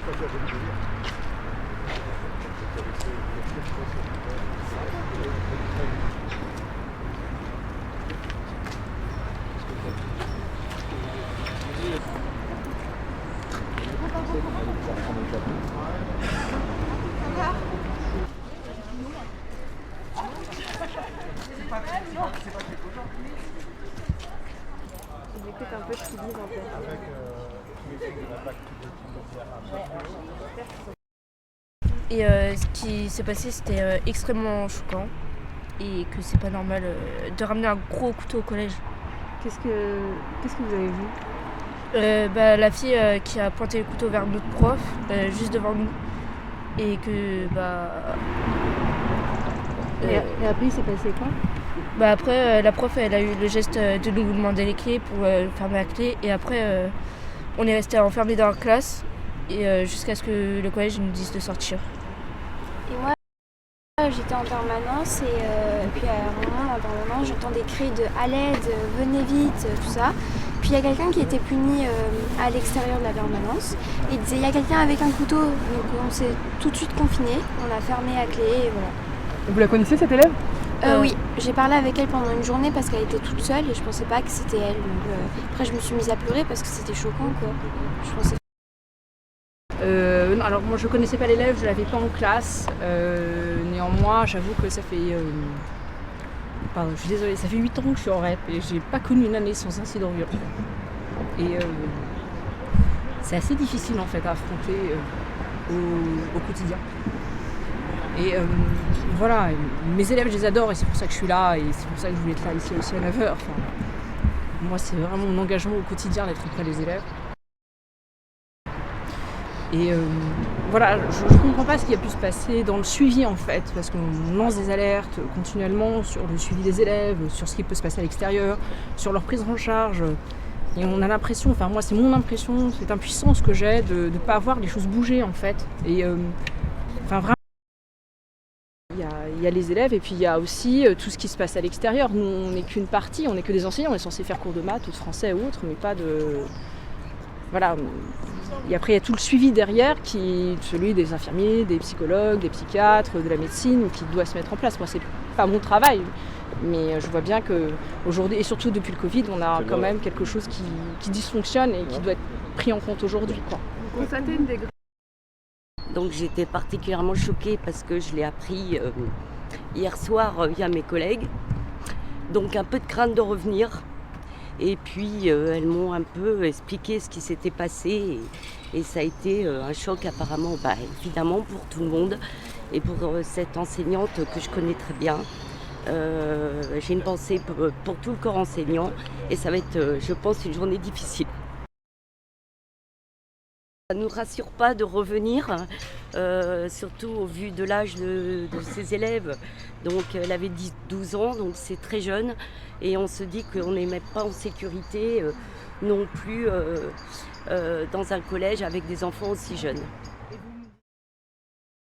J'écoute un peu ce qu'ils disent en fait. Et ce qui s'est passé, c'était extrêmement choquant et que c'est pas normal de ramener un gros couteau au collège. Qu'est-ce que vous avez vu? La fille qui a pointé le couteau vers notre prof, juste devant nous, et que Et après, il s'est passé quoi? après la prof elle a eu le geste de nous demander les clés pour fermer la clé, et après on est resté enfermés dans la classe et jusqu'à ce que le collège nous dise de sortir. Et moi, j'étais en permanence et puis à un moment, en permanence, j'entends des cris de « à l'aide, venez vite », tout ça. Puis il y a quelqu'un qui était puni à l'extérieur de la permanence et il disait « il y a quelqu'un avec un couteau ». Donc on s'est tout de suite confinés, on a fermé la clé et voilà. Vous la connaissez cette élève? Oui, j'ai parlé avec elle pendant une journée parce qu'elle était toute seule et je pensais pas que c'était elle. Donc, après je me suis mise à pleurer parce que c'était choquant quoi. Je pensais... Non, alors moi je connaissais pas l'élève, je l'avais pas en classe. Néanmoins, j'avoue que ça fait... Pardon, je suis désolée, ça fait 8 ans que je suis en REP et j'ai pas connu une année sans incident violent. Et c'est assez difficile en fait à affronter au quotidien. Et voilà, mes élèves je les adore et c'est pour ça que je suis là et c'est pour ça que je voulais être là ici aussi à 9h. Enfin, moi c'est vraiment mon engagement au quotidien d'être auprès des élèves. Et voilà, je ne comprends pas ce qui a pu se passer dans le suivi en fait, parce qu'on lance des alertes continuellement sur le suivi des élèves, sur ce qui peut se passer à l'extérieur, sur leur prise en charge. Et on a l'impression, enfin moi c'est mon impression, cette impuissance que j'ai de ne pas voir les choses bouger en fait. Et enfin vraiment, il y a les élèves et puis il y a aussi tout ce qui se passe à l'extérieur. Nous on n'est qu'une partie, on n'est que des enseignants, on est censé faire cours de maths ou de français ou autre, mais pas de... Voilà. Et après, il y a tout le suivi derrière, celui des infirmiers, des psychologues, des psychiatres, de la médecine, qui doit se mettre en place. Moi, c'est pas mon travail, mais je vois bien qu'aujourd'hui, et surtout depuis le Covid, on a quand même quelque chose qui dysfonctionne et qui doit être pris en compte aujourd'hui, quoi. Vous constatez une dégradation? Donc j'étais particulièrement choquée parce que je l'ai appris hier soir via mes collègues. Donc un peu de crainte de revenir. Et puis elles m'ont un peu expliqué ce qui s'était passé et ça a été un choc apparemment, évidemment pour tout le monde et pour cette enseignante que je connais très bien. J'ai une pensée pour tout le corps enseignant et ça va être, je pense, une journée difficile. Ça ne nous rassure pas de revenir, surtout au vu de l'âge de ces élèves. Donc elle avait 12 ans, donc c'est très jeune. Et on se dit qu'on n'est même pas en sécurité non plus dans un collège avec des enfants aussi jeunes.